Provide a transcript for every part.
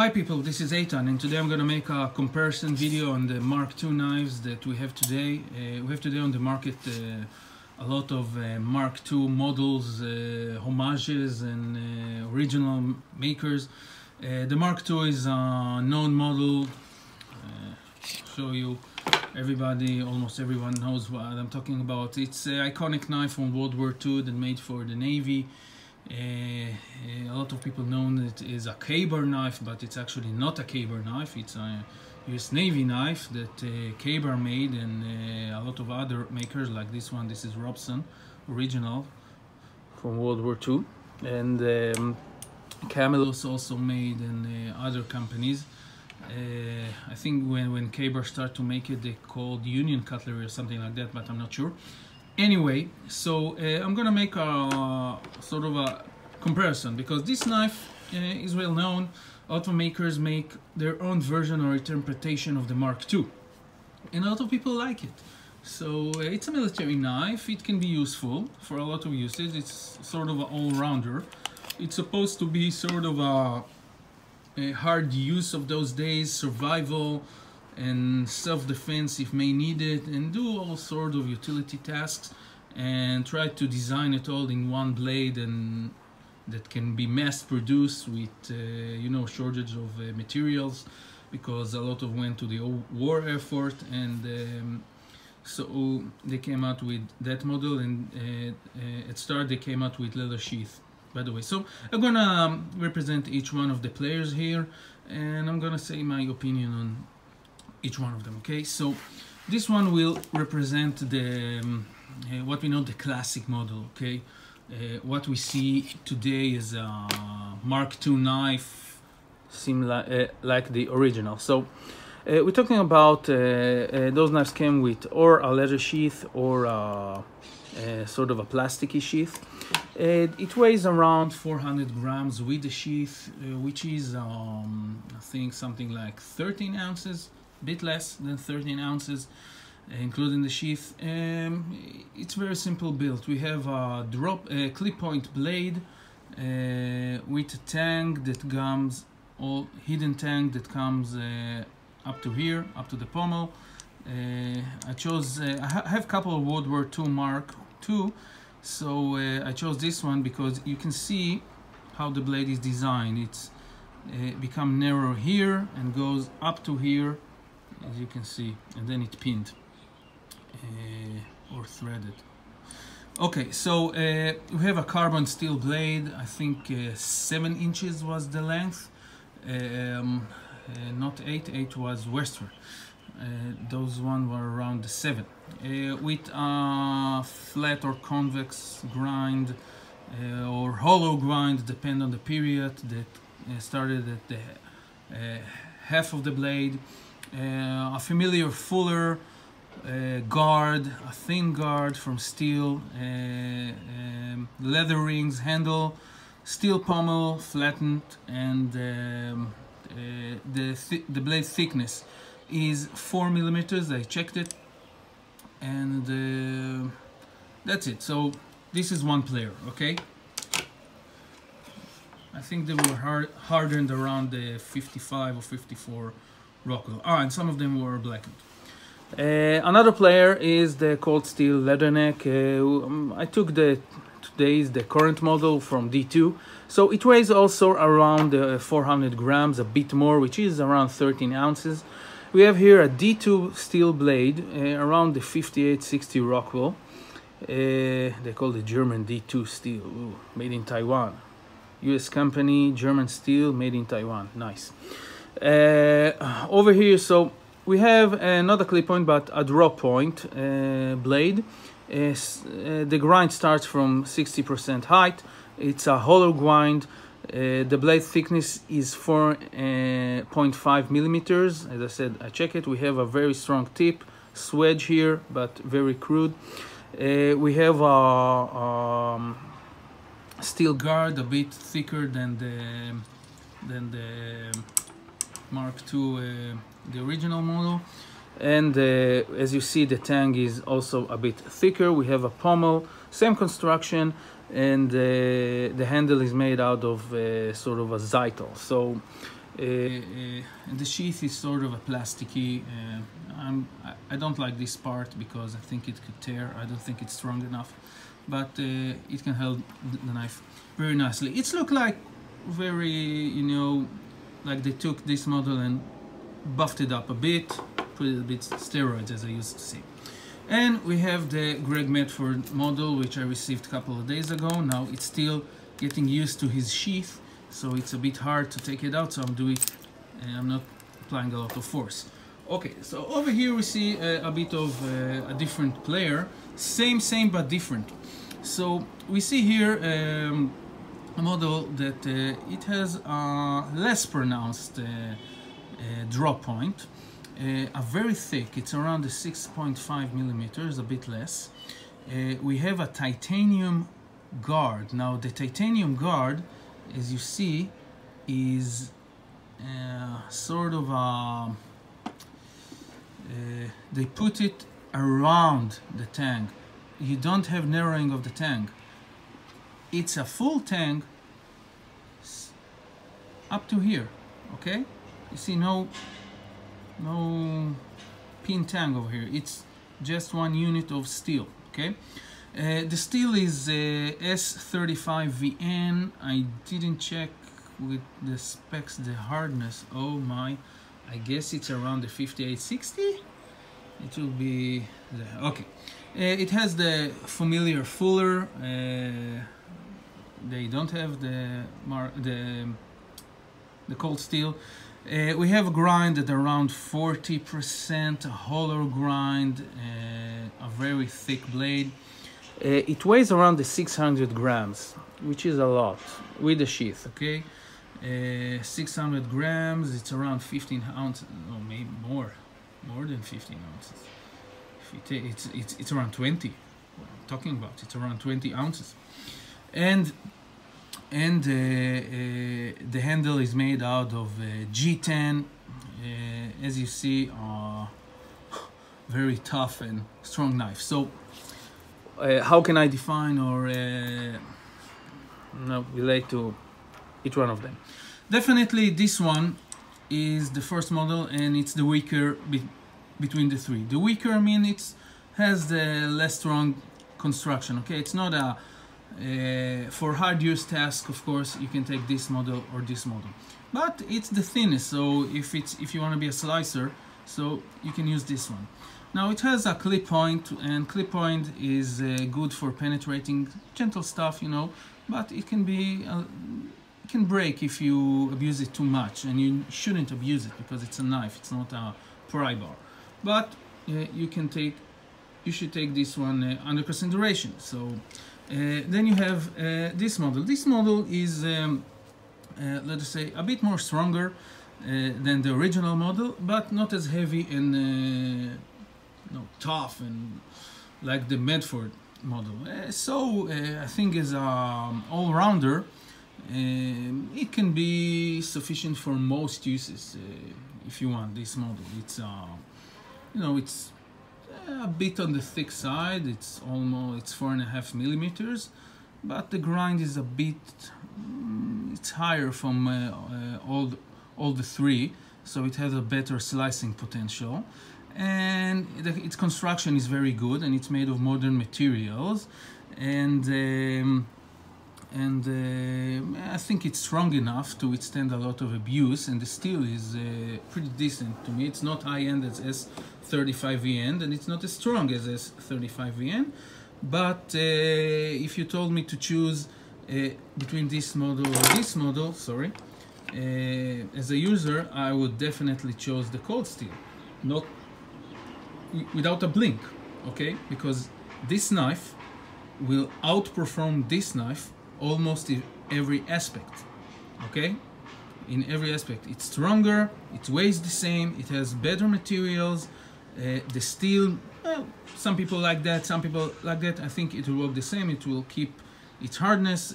Hi people, this is Eitan, and today I'm going to make a comparison video on the Mark II knives that we have today. We have today on the market a lot of Mark II models, homages and original makers. The Mark II is a known model. Show you, almost everyone knows what I'm talking about. It's an iconic knife from World War II that made for the Navy. A lot of people know it is a K-bar knife, but it's actually not a K-bar knife. It's a US Navy knife that K-bar made, and a lot of other makers like this one. This is Robson, original from World War II, and Camelus also made, and other companies. I think when K-bar started to make it, they called Union Cutlery or something like that, but I'm not sure. Anyway, so I'm gonna make a sort of a comparison, because this knife is well known. Automakers make their own version or interpretation of the Mark II, and a lot of people like it. So it's a military knife. It can be useful for a lot of uses. It's sort of an all-rounder. It's supposed to be sort of a hard use of those days, survival and self-defense if may need it, and do all sorts of utility tasks, and try to design it all in one blade, and that can be mass-produced with you know, shortage of materials, because a lot of went to the war effort, and so they came out with that model, and at start they came out with leather sheath, by the way. So I'm gonna represent each one of the players here, and I'm gonna say my opinion on each one of them. Okay, so this one will represent the what we know, the classic model. Okay, what we see today is a Mark II knife, similar like the original. So we're talking about those knives came with or a leather sheath or sort of a plasticky sheath. It weighs around 400 grams with the sheath, which is I think something like 13 ounces, bit less than 13 ounces, including the sheath. It's very simple built. We have a clip point blade with a tang that comes, all hidden tang that comes up to here, up to the pommel. I chose, I have a couple of World War II Mark II, so I chose this one because you can see how the blade is designed. It's become narrow here and goes up to here, as you can see, and then it pinned or threaded. Okay, so we have a carbon steel blade. I think 7 inches was the length, not 8 was westward. Those one were around 7, with a flat or convex grind or hollow grind, depend on the period, that started at the half of the blade. A familiar fuller guard, a thin guard from steel, leather rings, handle, steel pommel, flattened, and the blade thickness is 4 millimeters. I checked it, and that's it. So this is one player. Okay, I think they were hardened around the 55 or 54 Rockwell. And some of them were blackened. Another player is the cold steel leatherneck. I took today's the current model from D2, so it weighs also around 400 grams, a bit more, which is around 13 ounces. We have here a D2 steel blade, around the 5860 Rockwell. They call it German D2 steel. Ooh, made in Taiwan. US company, German steel, made in Taiwan. Nice. Over here, so we have another clip point, but a drop point blade. The grind starts from 60% height. It's a hollow grind. The blade thickness is 4.5 millimeters. As I said, I check it. We have a very strong tip, swedge here, but very crude. We have a steel guard, a bit thicker than the Mark II, the original model, and as you see, the tang is also a bit thicker. We have a pommel, same construction, and the handle is made out of sort of a Zytel. So and the sheath is sort of a plasticky. I don't like this part because I think it could tear. I don't think it's strong enough, but it can hold the knife very nicely. It's look like very, you know, like they took this model and buffed it up a bit, put a bit steroids, as I used to say. And we have the Greg Medford model, which I received a couple of days ago. Now it's still getting used to his sheath, so it's a bit hard to take it out, so I'm not applying a lot of force. Okay, so over here we see a bit of a different player. Same but different. So we see here a model that it has a less pronounced drop point. A very thick, it's around the 6.5 millimeters, a bit less. We have a titanium guard. Now the titanium guard, as you see, is sort of a they put it around the tang. You don't have narrowing of the tang. It's a full tang up to here, okay? You see no pin tang over here. It's just one unit of steel, okay? The steel is S35VN. I didn't check with the specs, the hardness. Oh my, I guess it's around the 5860. It will be the, okay. It has the familiar fuller. They don't have the cold steel. We have a grind at around 40%, a hollow grind, a very thick blade. It weighs around the 600 grams, which is a lot with the sheath, okay? 600 grams, it's around 15 ounces, or maybe more than 15 ounces. If you take, it's around 20. What I'm talking about, it's around 20 ounces. And the handle is made out of G10, as you see, very tough and strong knife. So how can I define or relate to each one of them? Definitely this one is the first model, and it's the weaker between the three. The weaker, I mean, it has the less strong construction, okay? It's not a for hard use task, of course, you can take this model or this model, but it's the thinnest. So if you want to be a slicer, so you can use this one. Now it has a clip point, and clip point is good for penetrating gentle stuff, you know, but it can be it can break if you abuse it too much, and you shouldn't abuse it because it's a knife, it's not a pry bar. But you should take this one under consideration. So then you have this model. This model is, let us say, a bit more stronger than the original model, but not as heavy and tough and like the Medford model. So I think as an all-rounder, it can be sufficient for most uses if you want this model. It's it's a bit on the thick side. It's 4.5 millimeters, but the grind is a bit it's higher from all the three, so it has a better slicing potential, and its construction is very good, and it's made of modern materials, and I think it's strong enough to withstand a lot of abuse, and the steel is pretty decent to me. It's not high-end as S35VN, and it's not as strong as S35VN, but if you told me to choose between this model or this model, sorry, as a user, I would definitely choose the cold steel, not without a blink, okay? Because this knife will outperform this knife almost in every aspect, okay? In every aspect. It's stronger, it weighs the same, it has better materials, the steel, well, some people like that, some people like that. I think it will work the same. It will keep its hardness,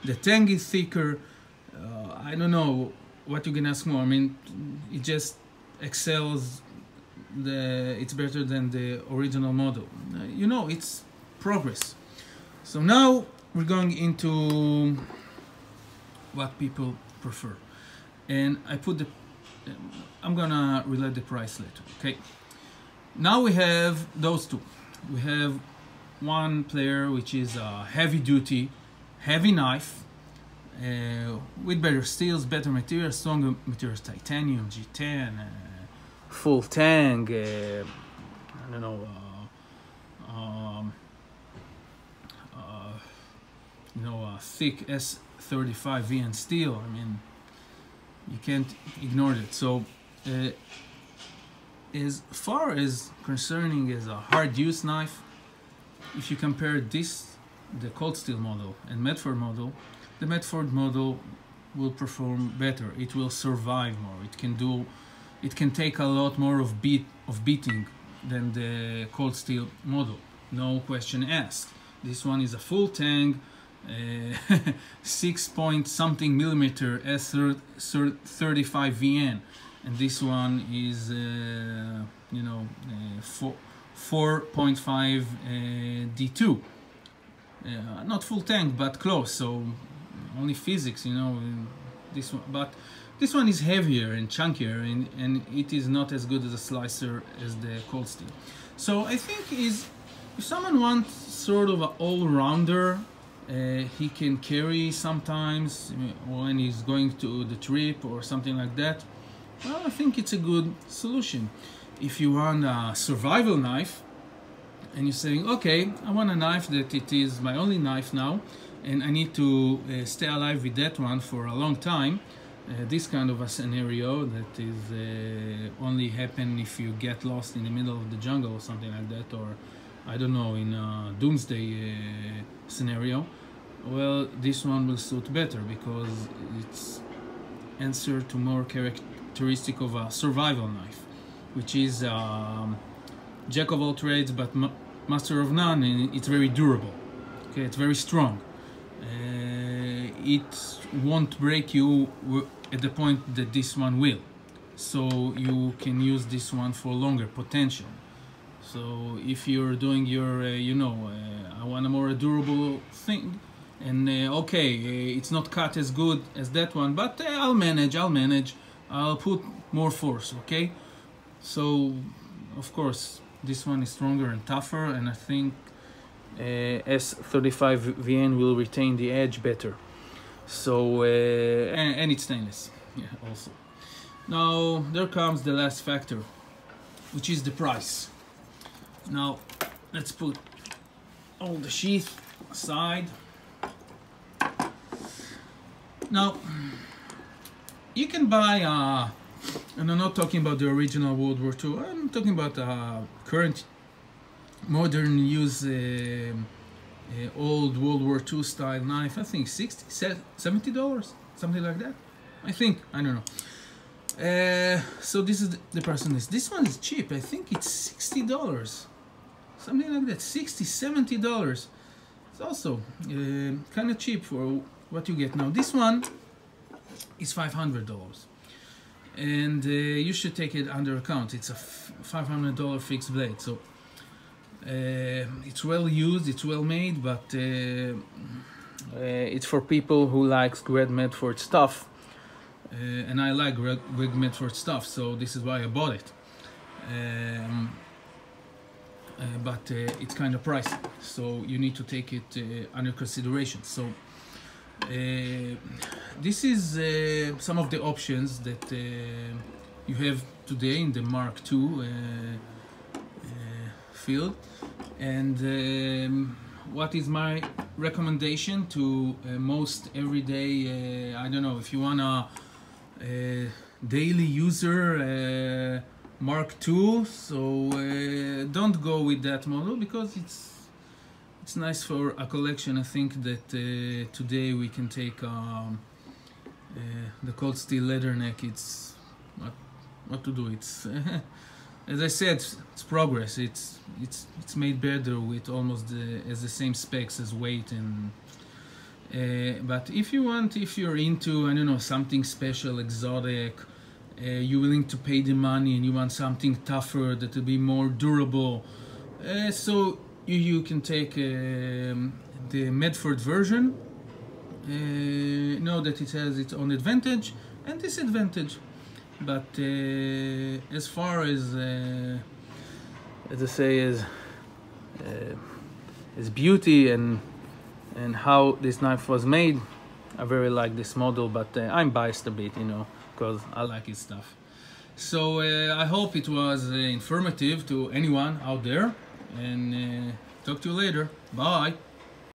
the tang is thicker. I don't know what you can ask more. I mean, it just excels, it's better than the original model. It's progress. So now we're going into what people prefer. And I put the, I'm gonna relate the price later, okay? Now we have those two. We have one player which is a heavy duty, heavy knife, with better steels, better materials, stronger materials, titanium, G10, full tang, I don't know, thick S35 VN steel. I mean, you can't ignore it. So as far as concerning as a hard use knife, if you compare this, the cold steel model and Medford model, the Medford model will perform better. It will survive more. It can take a lot more of beating than the cold steel model. No question asked. This one is a full tang, 6 point something millimeter S35 VN, and this one is 4.5 D2. Not full tank, but close. So only physics, this one. But this one is heavier and chunkier, and it is not as good as a slicer as the cold steel. So I think if someone wants sort of an all-rounder, he can carry sometimes when he's going to the trip or something like that. Well, I think it's a good solution. If you want a survival knife and you're saying, okay, I want a knife that it is my only knife now, and I need to stay alive with that one for a long time, this kind of a scenario that is only happen if you get lost in the middle of the jungle or something like that, or I don't know, in a doomsday scenario, well, this one will suit better because it's answer to more characteristic of a survival knife, which is jack of all trades but master of none, and it's very durable. Okay, it's very strong. It won't break you at the point that this one will, so you can use this one for longer potential. So if you're doing your I want a more durable thing, and okay, it's not cut as good as that one, but I'll manage, I'll put more force, okay? So of course this one is stronger and tougher, and I think S35 VN will retain the edge better. So and it's stainless, yeah, also. Now there comes the last factor, which is the price. Now let's put all the sheath aside. Now you can buy and I'm not talking about the original World War II, I'm talking about current modern use old World War II style knife. I think $60, $70, something like that. I don't know. So this is the person list. This one is cheap. I think it's $60, something like that. $60, $70. It's also kind of cheap for what you get now. This one is $500, and you should take it under account. It's a $500 fixed blade, so it's well used, it's well made, but it's for people who likes Greg Medford stuff, and I like Greg Medford stuff, so this is why I bought it. But it's kind of pricey, so you need to take it under consideration. So this is some of the options that you have today in the Mark II field, and what is my recommendation to most everyday I don't know, if you want a daily user Mark II, so don't go with that model because it's nice for a collection. I think that today we can take the cold steel leather neck. It's what to do. It's as I said, it's progress. It's made better with almost as the same specs as weight and. But if you're into, I don't know, something special, exotic, you're willing to pay the money and you want something tougher that will be more durable, so you can take the Medford version, know that it has its own advantage and disadvantage. But as far as I say, as beauty and how this knife was made, I very like this model, but I'm biased a bit, you know, because I like his stuff. So I hope it was informative to anyone out there, and talk to you later. Bye.